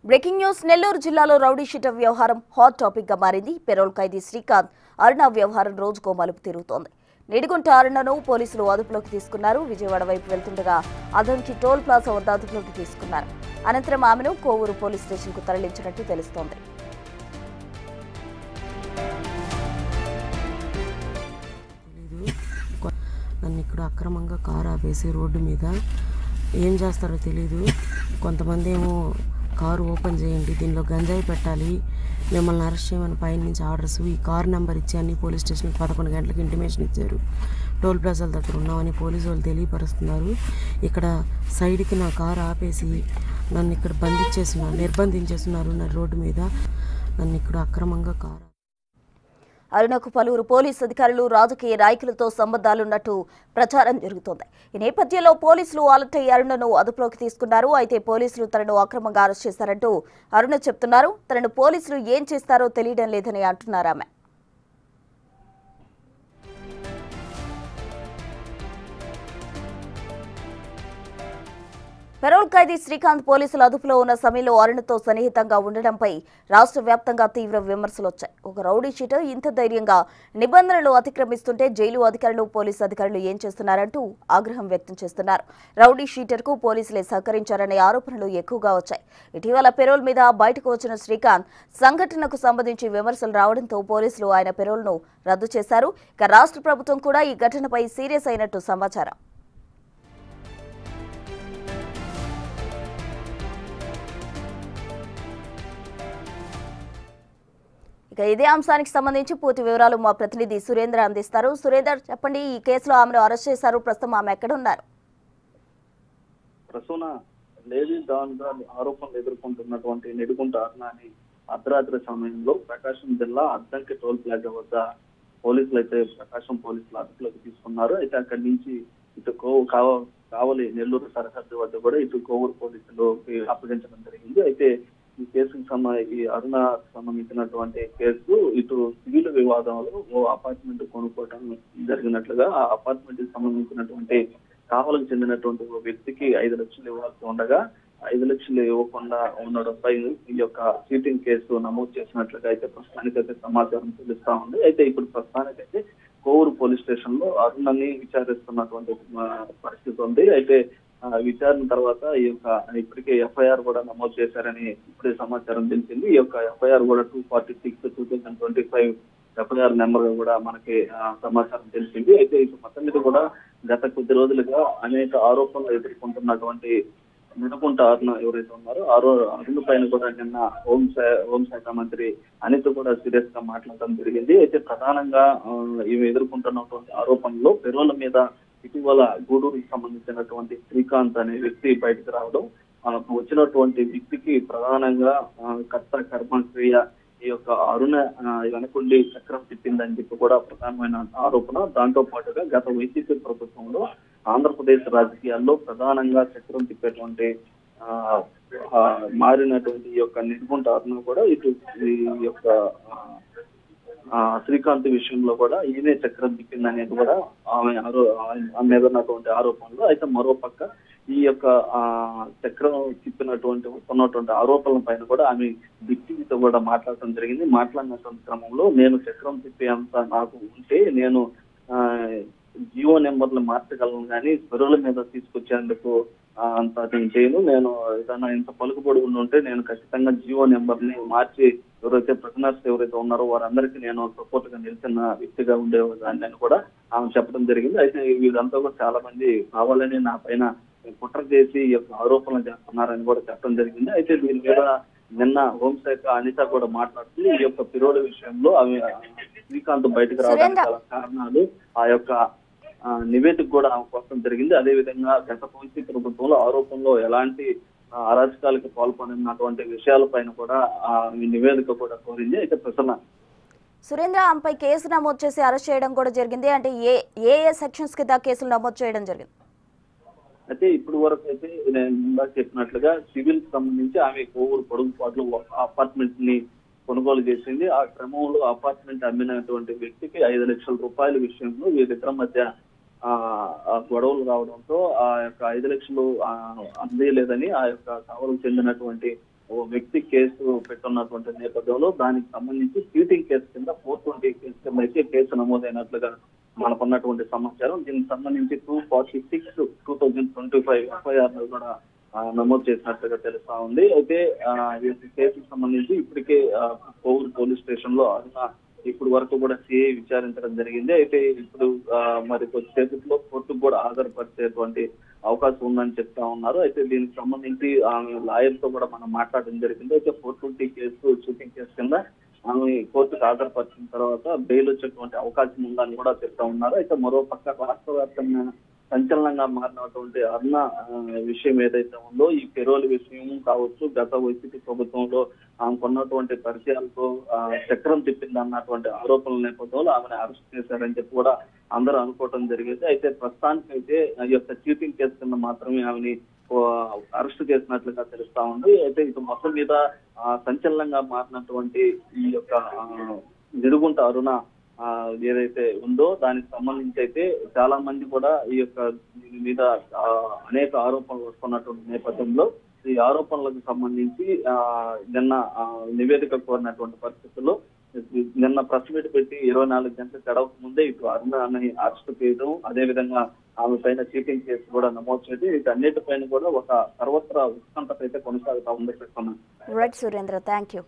Breaking news Nellore జిల్లాలో rowdy sheeter వ్యవహారం hot topic గా మారింది. పెరోల్ ఖైదీ శ్రీకాంత్ అరుణ వ్యవహారం రోజుకో మలుపు తిరుగుతోంది. నిడిగుంట అరుణను పోలీసులు అదుపులోకి తీసుకున్నారు. విజయవాడ వైపు వెళ్తుండగా అదన్కి టోల్ ప్లాజా వద్ద అదుపులోకి తీసుకున్నారు. అనంతరం ఆమెను కోవూరు పోలీస్ స్టేషన్ కు తరలించినట్టు తెలుస్తోంది. నన్ను ఇక్కడ అక్రమంగా కారు ఆపేసి రోడ్డు మీద ఏం చేస్తారో తెలీదు. కొంతమంది ఏమో కారు ఓపెన్ చేయండి, దీనిలో గంజాయి పెట్టాలి, మిమ్మల్ని అరెస్ట్ చేయమని పైన నుంచి ఆర్డర్స్, ఈ కారు నెంబర్ ఇచ్చి అన్ని పోలీస్ స్టేషన్కి 11 గంటలకు ఇంటిమేషన్ ఇచ్చారు. టోల్ ప్లాజాల దగ్గర ఉన్నామని పోలీసు వాళ్ళు తెలియపరుస్తున్నారు. ఇక్కడ సైడ్కి నా కారు ఆపేసి నన్ను ఇక్కడ నిర్బంధించేస్తున్నారు. రోడ్డు మీద నన్ను ఇక్కడ అక్రమంగా కారు. అరుణకు పలువురు పోలీసు అధికారులు రాజకీయ నాయకులతో సంబంధాలున్నట్టు ప్రచారం జరుగుతోంది. ఈ నేపథ్యంలో పోలీసులు అలర్ట్ అయ్యి అరుణను అదుపులోకి తీసుకున్నారు. అయితే పోలీసులు తనను అక్రమంగా అరెస్ట్ చేశారంటూ అరుణ చెప్తున్నారు. తనను పోలీసులు ఏం చేస్తారో తెలియడం లేదని అంటున్నారు ఆమె. పెరోల్ ఖైదీ శ్రీకాంత్ పోలీసుల అదుపులో ఉన్న సమయంలో అరుణతో సన్నిహితంగా ఉండడంపై రాష్ట్ర వ్యాప్తంగా తీవ్ర విమర్శలు వచ్చాయి. ఒక రౌడీ షీటర్ ఇంత ధైర్యంగా నిబంధనలు అతిక్రమిస్తుంటే జైలు అధికారులు పోలీసు అధికారులు ఏం చేస్తున్నారంటూ ఆగ్రహం వ్యక్తం చేస్తున్నారు. రౌడీ షీటర్ కు పోలీసులే సహకరించారనే ఆరోపణలు ఎక్కువగా వచ్చాయి. ఇటీవల పెరోల్ మీద బయటకు వచ్చిన శ్రీకాంత్ సంఘటనకు సంబంధించి విమర్శలు రావడంతో పోలీసులు ఆయన పెరోల్ను రద్దు చేశారు. ఇక రాష్ట్ర ప్రభుత్వం కూడా ఈ ఘటనపై సీరియస్ అయినట్టు సమాచారం. ఇక ఇదే అంశానికి సంబంధించి పూర్తి వివరాలు మా ప్రతినిధి సురేంద్ర అందిస్తారు. సురేందర్, చెప్పండి, ఈ కేసులో ఆమెను అరెస్ట్ చేశారు. ప్రస్తుతం ఆమె ఎక్కడ ఉన్నారు? ప్రసూన లేడీ డాన్ గా ఆరోపణలు ఎదుర్కొంటున్నటువంటి నిడుగుంట అరుణాని అర్ధరాత్రి సమయంలో ప్రకాశం జిల్లా అద్దంకి టోల్ ప్లాజా వద్ద పోలీసులు అయితే ప్రకాశం పోలీసులు అదుపులోకి తీసుకున్నారు. అయితే అక్కడి నుంచి ఇటు కావలి నెల్లూరు సరిహద్దు వద్ద కూడా ఇటు కోవూరు పోలీసులు అప్పగించడం జరిగింది. అయితే ఈ కేసుకు ఈ అరుణ సంబంధించినటువంటి కేసు ఇటు సివిల్ వివాదంలో ఓ అపార్ట్మెంట్ కొనుక్కోవడం జరిగినట్లుగా ఆ అపార్ట్మెంట్ కి సంబంధించినటువంటి కావలకు చెందినటువంటి ఓ వ్యక్తికి 5 లక్షలు ఇవ్వాల్సి ఉండగా 5 లక్షలు ఇవ్వకుండా ఉండడంపై ఈ యొక్క చీటింగ్ కేసు నమోదు చేసినట్లుగా అయితే ప్రస్తుతానికైతే సమాచారం తెలుస్తా ఉంది. అయితే ఇప్పుడు ప్రస్తుతానికైతే కోవూరు పోలీస్ స్టేషన్ లో అరుణని విచారిస్తున్నటువంటి పరిస్థితి ఉంది. అయితే విచారణ తర్వాత ఈ యొక్క ఇప్పటికే ఎఫ్ఐఆర్ కూడా నమోదు చేశారని ఇప్పుడే సమాచారం తెలిసింది. ఈ యొక్క ఎఫ్ఐఆర్ కూడా 246/2025 ఎఫ్ఐఆర్ నెంబర్ కూడా మనకి సమాచారం తెలిసింది. అయితే ఇప్పుడు మొత్తం మీద కూడా గత కొద్ది రోజులుగా అనేక ఆరోపణలు ఎదుర్కొంటున్నటువంటి నిడుగుంట అరుణ ఎవరైతే ఉన్నారో అరుణ పైన కూడా నిన్న హోంశాఖ మంత్రి అనిత కూడా సీరియస్ గా మాట్లాడటం జరిగింది. అయితే ప్రధానంగా ఇవి ఎదుర్కొంటున్నటువంటి ఆరోపణలో పెరోల మీద ఇటీవల గూడూరుకి సంబంధించినటువంటి శ్రీకాంత్ అనే వ్యక్తి బయటకు రావడం, వచ్చినటువంటి వ్యక్తికి ప్రధానంగా కర్మక్రియ ఈ యొక్క అరుణ వెనకుండి చక్రం తిప్పిందని చెప్పి కూడా ప్రధానమైన ఆరోపణ. దాంతో పాటుగా గత వైసీపీ ప్రభుత్వంలో ఆంధ్రప్రదేశ్ రాజకీయాల్లో ప్రధానంగా చక్రం తిప్పేటువంటి మారినటువంటి ఈ యొక్క నిడుగుంట అరుణ కూడా ఇటు ఈ యొక్క శ్రీకాంత్ విషయంలో కూడా ఈయనే చక్రం తిప్పిందనేది కూడా ఆమె మీద ఉన్నటువంటి ఆరోపణలు. అయితే మరో పక్క ఈ యొక్క చక్రం తిప్పినటువంటి ఆరోపణల పైన కూడా ఆమె డిప్యూటీతో కూడా మాట్లాడటం జరిగింది. మాట్లాడినటువంటి క్రమంలో నేను చక్రం తిప్పే అంత నాకు ఉంటే నేను జియో నెంబర్లు మార్చగలను, కానీ పెరోల మీద తీసుకొచ్చేందుకు అంత నేను చేయను. నేను ఏదైనా ఇంత పలుకుబడి ఉంటే నేను ఖచ్చితంగా జియో నెంబర్ ని మార్చి ఎవరైతే ప్రిజనర్స్ ఎవరైతే ఉన్నారో వారందరికీ నేను సపోర్ట్ గా నిలిచిన వ్యక్తిగా ఉండేదాన్ని కూడా ఆమె చెప్పడం జరిగింది. అయితే వీళ్ళంతా కూడా చాలా మంది కావాలని నా పైన కుట్ర చేసి ఈ యొక్క ఆరోపణలు చేస్తున్నారని కూడా చెప్పడం జరిగింది. అయితే దీని మీద నిన్న హోంశాఖ అనిత కూడా మాట్లాడుతూ ఈ యొక్క పెరోల విషయంలో ఆమె శ్రీకాంత్ బయటకు రావడానికి గల కారణాలు ఆ యొక్క నివేదిక కూడా కోసం జరిగింది. అదేవిధంగా గత వైసీపీ ప్రభుత్వంలో ఆరోపణలో ఎలాంటి అరాచకాలకు పాల్పడినటువంటి విషయాలపైన కూడా ఈ నివేదిక కూడా కోరింది. అయితే ప్రసన్న సురేంద్ర ఆమెపై కేసు నమోదు చేసి అరెస్ట్ చేయడం కూడా జరిగింది. అంటే ఏ సెక్షన్స్ కింద కేసులు నమోదు చేయడం జరిగింది? అయితే ఇప్పుడు వరకు అయితే నేను ఇందాక చెప్పినట్లుగా సివిల్ సంబంధించి ఆమె కోవూరు పొడుగుపాటులో అపార్ట్మెంట్ ని కొనుగోలు చేసింది. ఆ క్రమంలో అపార్ట్మెంట్ అమ్మినటువంటి వ్యక్తికి 5 లక్షల రూపాయల విషయంలో వీరిద్దరి మధ్య గొడవలు రావడంతో ఆ యొక్క 5 లక్షలు అందేయలేదని ఆ యొక్క కావలకు చెందినటువంటి ఓ వ్యక్తి కేసు పెట్టున్నటువంటి నేపథ్యంలో దానికి సంబంధించి చీటింగ్ కేసు కింద 420 కేసు కింద అయితే కేసు నమోదైనట్లుగా మనకున్నటువంటి సమాచారం. దీనికి సంబంధించి 246/2025 ఎఫ్ఐఆర్ కూడా నమోదు చేసినట్లుగా తెలుస్తా ఉంది. అయితే ఈ కేసుకు సంబంధించి ఇప్పటికే కోవూరు పోలీస్ స్టేషన్ లో ఇప్పుడు వరకు కూడా సిఐ విచారించడం జరిగింది. అయితే ఇప్పుడు మరి కొద్దిసేపట్లో కోర్టుకు కూడా హాజరుపరిచేటువంటి అవకాశం ఉందని చెప్తా ఉన్నారు. అయితే దీనికి సంబంధించి లాయర్ తో కూడా మనం మాట్లాడడం జరిగింది. అయితే 420 కేసు షూటింగ్ కేసు కింద ఆమె కోర్టుకు హాజరుపరిచిన తర్వాత బెయిల్ వచ్చేటువంటి అవకాశం ఉందని కూడా చెప్తా ఉన్నారు. అయితే మరో పక్క రాష్ట్ర వ్యాప్తంగా సంచలనంగా మారినటువంటి అరుణ విషయం ఏదైతే ఉందో ఈ పెరోల్ విషయం కావచ్చు, గత వైసీపీ ప్రభుత్వంలో ఆమె కొన్నటువంటి పరిచయాలతో చక్రం తిప్పింది అన్నటువంటి ఆరోపణల నేపథ్యంలో ఆమెను అరెస్ట్ చేశారని చెప్పి కూడా అందరూ అనుకోవడం జరిగింది. అయితే ప్రస్తుతానికి అయితే ఈ యొక్క చీటింగ్ కేసు కింద మాత్రమే ఆమెని అరెస్ట్ చేసినట్లుగా తెలుస్తా ఉంది. అయితే ఇది మొత్తం మీద సంచలనంగా మారినటువంటి ఈ యొక్క నిడుగుంట అరుణ ఏదైతే ఉందో దానికి సంబంధించి అయితే చాలా మంది కూడా ఈ యొక్క దీని మీద అనేక ఆరోపణలు వస్తున్నటువంటి నేపథ్యంలో ఈ ఆరోపణలకు సంబంధించి నిన్న నివేదిక కోరినటువంటి పరిస్థితుల్లో నిన్న ప్రెస్ మీట్ పెట్టి 24 గంటల గడవక ముందే ఇటు అరుణని అరెస్ట్ చేయడం, అదేవిధంగా ఆమె పైన చీటింగ్ కేసు కూడా నమోదు చేయడం, వీటన్నిటిపైన కూడా ఒక సర్వత్రా ఉత్కంఠత అయితే కొనసాగుతా ఉంది. Right Surendra, thank you.